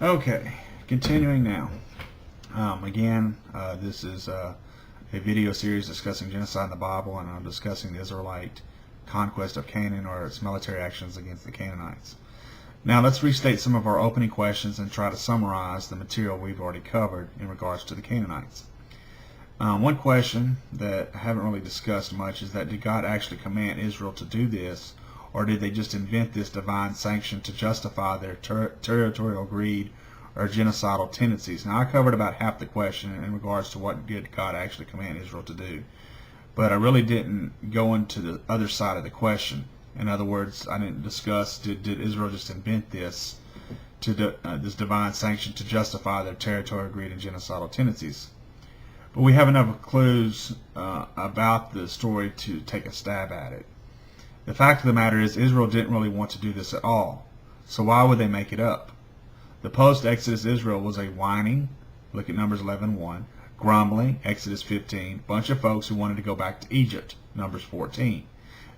Okay, continuing now. This is a video series discussing genocide in the Bible, and I'm discussing the Israelite conquest of Canaan or its military actions against the Canaanites. Now let's restate some of our opening questions and try to summarize the material we've already covered in regards to the Canaanites. One question that I haven't really discussed much is that did God actually command Israel to do this, or did they just invent this divine sanction to justify their territorial greed or genocidal tendencies? Now I covered about half the question in regards to what did God actually command Israel to do, but I really didn't go into the other side of the question. In other words, I didn't discuss did Israel just invent this this divine sanction to justify their territorial greed and genocidal tendencies. But we have enough clues about the story to take a stab at it. The fact of the matter is Israel didn't really want to do this at all, so why would they make it up? The post-Exodus Israel was a whining, look at Numbers 11:1, grumbling, Exodus 15, bunch of folks who wanted to go back to Egypt, Numbers 14.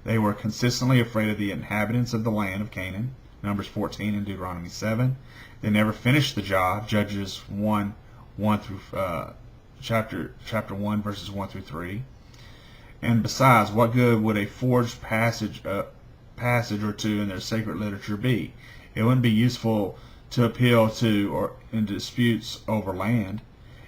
They were consistently afraid of the inhabitants of the land of Canaan, Numbers 14 and Deuteronomy 7. They never finished the job, Judges 1 through chapter 1 verses 1 through 3. And besides, what good would a forged passage or two in their sacred literature be? It wouldn't be useful to appeal to or in disputes over land.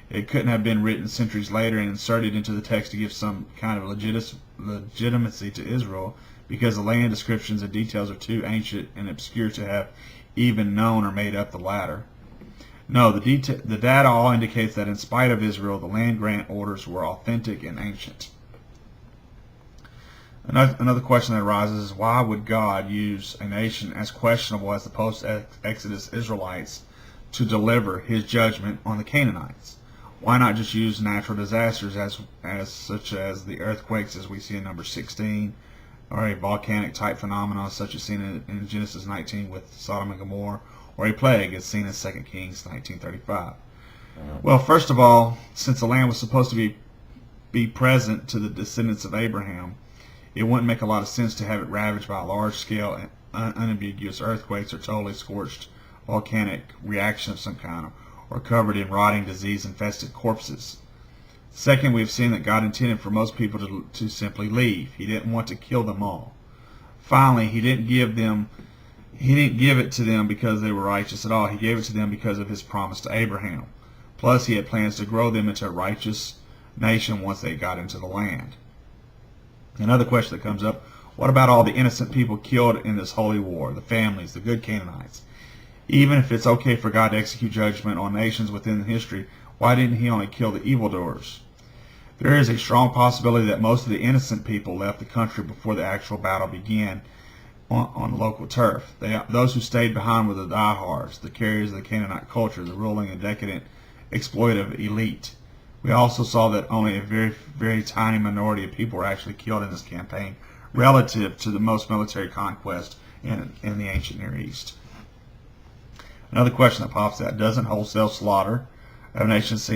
It couldn't have been written centuries later and inserted into the text to give some kind of legitimacy to Israel, because the land descriptions and details are too ancient and obscure to have even known or made up the latter. No, the data all indicates that in spite of Israel, the land grant orders were authentic and ancient. Another question that arises is why would God use a nation as questionable as the post-Exodus Israelites to deliver his judgment on the Canaanites? Why not just use natural disasters such as the earthquakes as we see in Numbers 16, or a volcanic type phenomenon such as seen in Genesis 19 with Sodom and Gomorrah, or a plague as seen in 2 Kings 19:35? Well, first of all, since the land was supposed to be present to the descendants of Abraham, it wouldn't make a lot of sense to have it ravaged by large-scale and unambiguous earthquakes or totally scorched volcanic reaction of some kind, or covered in rotting, disease-infested corpses. Second, we've seen that God intended for most people to simply leave. He didn't want to kill them all. Finally, He didn't give it to them because they were righteous at all. He gave it to them because of His promise to Abraham. Plus, He had plans to grow them into a righteous nation once they got into the land. Another question that comes up, what about all the innocent people killed in this holy war, the families, the good Canaanites? Even if it's okay for God to execute judgment on nations within history, why didn't He only kill the evildoers? There is a strong possibility that most of the innocent people left the country before the actual battle began on local turf. Those who stayed behind were the diehards, the carriers of the Canaanite culture, the ruling and decadent exploitive elite. We also saw that only a very, very tiny minority of people were actually killed in this campaign relative to the most military conquest in the ancient Near East. Another question that pops out, doesn't wholesale slaughter of nations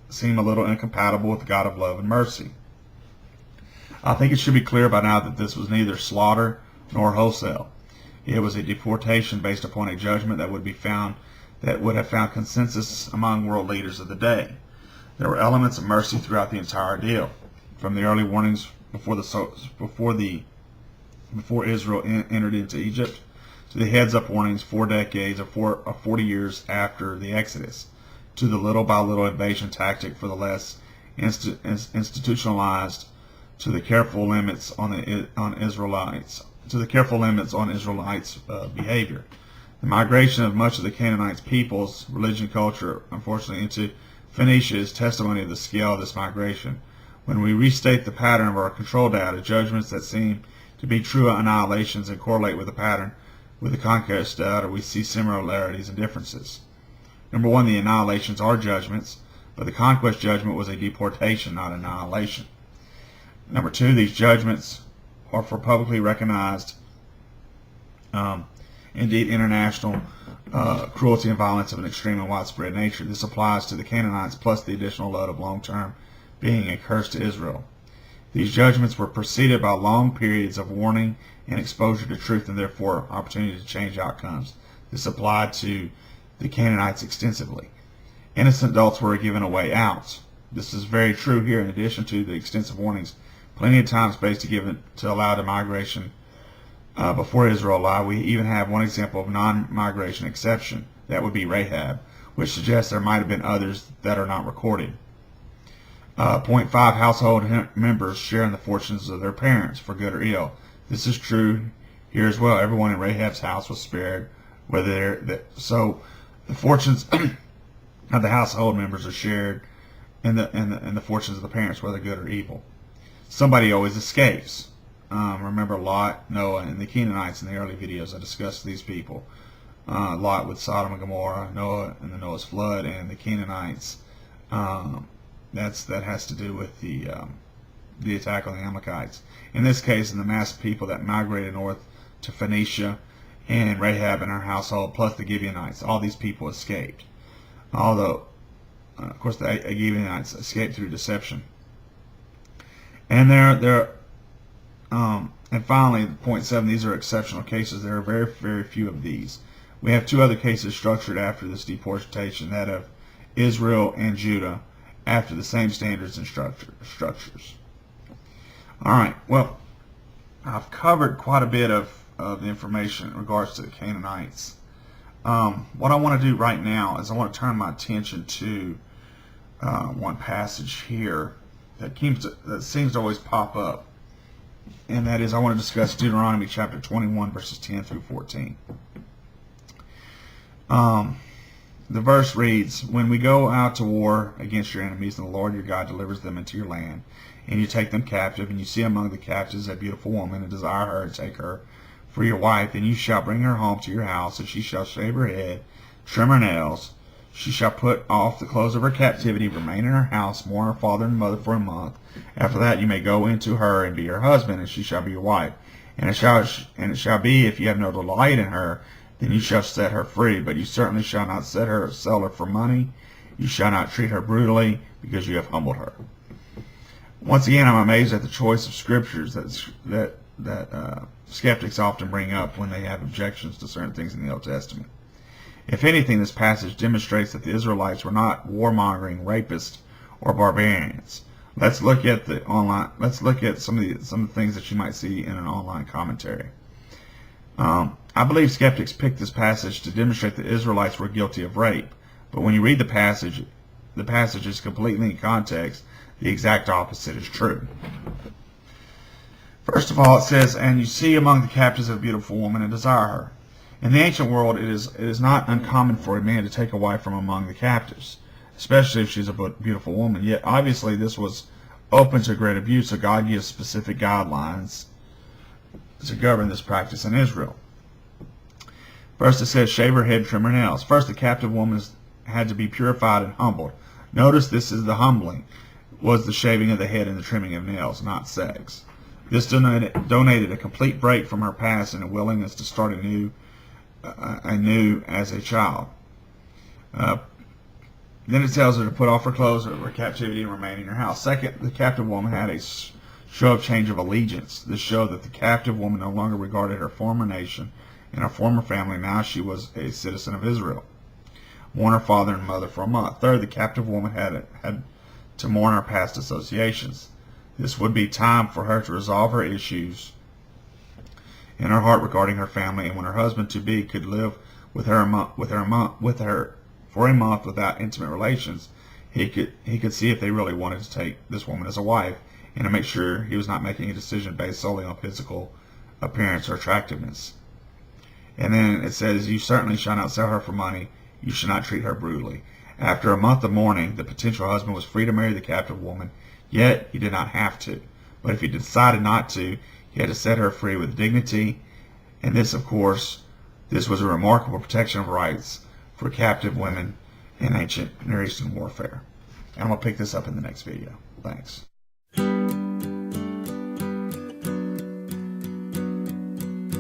seem a little incompatible with the God of love and mercy? I think it should be clear by now that this was neither slaughter nor wholesale. It was a deportation based upon a judgment that would have found consensus among world leaders of the day. There were elements of mercy throughout the entire deal, from the early warnings before Israel entered into Egypt, to the heads-up warnings 4 decades or 40 years after the Exodus, to the little-by-little invasion tactic for the less institutionalized, to the careful limits on Israelites' behavior. The migration of much of the Canaanites' peoples, religion, culture, unfortunately, into Phoenicia is testimony of the scale of this migration. When we restate the pattern of our control data, judgments that seem to be true annihilations and correlate with the pattern with the conquest data, we see similarities and differences. Number one, the annihilations are judgments, but the conquest judgment was a deportation, not annihilation. Number two, these judgments are for publicly recognized, indeed international cruelty and violence of an extreme and widespread nature. This applies to the Canaanites, plus the additional load of long-term being a curse to Israel. These judgments were preceded by long periods of warning and exposure to truth, and therefore opportunity to change outcomes. This applied to the Canaanites extensively. Innocent adults were given a way out. This is very true here, in addition to the extensive warnings plenty of time space to give it to allow the migration before Israel allowed. We even have one example of non-migration exception. That would be Rahab, which suggests there might have been others that are not recorded. Point 5, household members share in the fortunes of their parents, for good or ill. This is true here as well. Everyone in Rahab's house was spared, so the fortunes of the household members are shared in the fortunes of the parents, whether good or evil. Somebody always escapes. Remember Lot, Noah, and the Canaanites in the early videos. I discussed these people. Lot with Sodom and Gomorrah, Noah and the Noah's flood, and the Canaanites. That has to do with the attack on the Amalekites. In this case, in the mass of people that migrated north to Phoenicia, and Rahab and her household, plus the Gibeonites, all these people escaped. Although, of course, the Gibeonites escaped through deception. And and finally, point 7, these are exceptional cases. There are very, very few of these. We have 2 other cases structured after this deportation, that of Israel and Judah, after the same standards and structures. All right, well, I've covered quite a bit of the information in regards to the Canaanites. What I want to do right now is I want to turn my attention to one passage here that seems to always pop up, and that is I want to discuss Deuteronomy chapter 21, verses 10 through 14. The verse reads, "When we go out to war against your enemies, and the Lord your God delivers them into your land, and you take them captive, and you see among the captives a beautiful woman, and desire her, and take her for your wife, then you shall bring her home to your house, and she shall shave her head, trim her nails. She shall put off the clothes of her captivity, remain in her house, mourn her father and mother for a month. After that you may go into her and be her husband, and she shall be your wife. And it shall be, if you have no delight in her, then you shall set her free. But you certainly shall not sell her for money. You shall not treat her brutally, because you have humbled her." Once again, I'm amazed at the choice of scriptures that skeptics often bring up when they have objections to certain things in the Old Testament. If anything, this passage demonstrates that the Israelites were not warmongering rapists or barbarians. Let's look at some of the things that you might see in an online commentary. I believe skeptics picked this passage to demonstrate that the Israelites were guilty of rape, but when you read the passage is completely in context. The exact opposite is true. First of all, it says, "And you see among the captives a beautiful woman, and desire her." In the ancient world, it is not uncommon for a man to take a wife from among the captives, especially if she's a beautiful woman. Yet, obviously, this was open to great abuse, so God gives specific guidelines to govern this practice in Israel. First, it says, "Shave her head, trim her nails." First, the captive woman had to be purified and humbled. Notice this is the humbling, was the shaving of the head and the trimming of nails, not sex. This donated a complete break from her past and a willingness to start anew as a child. Then it tells her to put off her clothes of her captivity and remain in her house. Second, the captive woman had a show of change of allegiance. This showed that the captive woman no longer regarded her former nation and her former family. Now she was a citizen of Israel. Mourn her father and mother for a month. Third, the captive woman had to mourn her past associations. This would be time for her to resolve her issues in her heart regarding her family, and when her husband-to-be could live with her for a month without intimate relations, he could see if they really wanted to take this woman as a wife, and to make sure he was not making a decision based solely on physical appearance or attractiveness. And then it says, "You certainly shall not sell her for money. You should not treat her brutally." After a month of mourning, the potential husband was free to marry the captive woman, yet he did not have to. But if he decided not to, he had to set her free with dignity. And this, of course, this was a remarkable protection of rights for captive women in ancient Near Eastern warfare. And I'm going to pick this up in the next video. Thanks.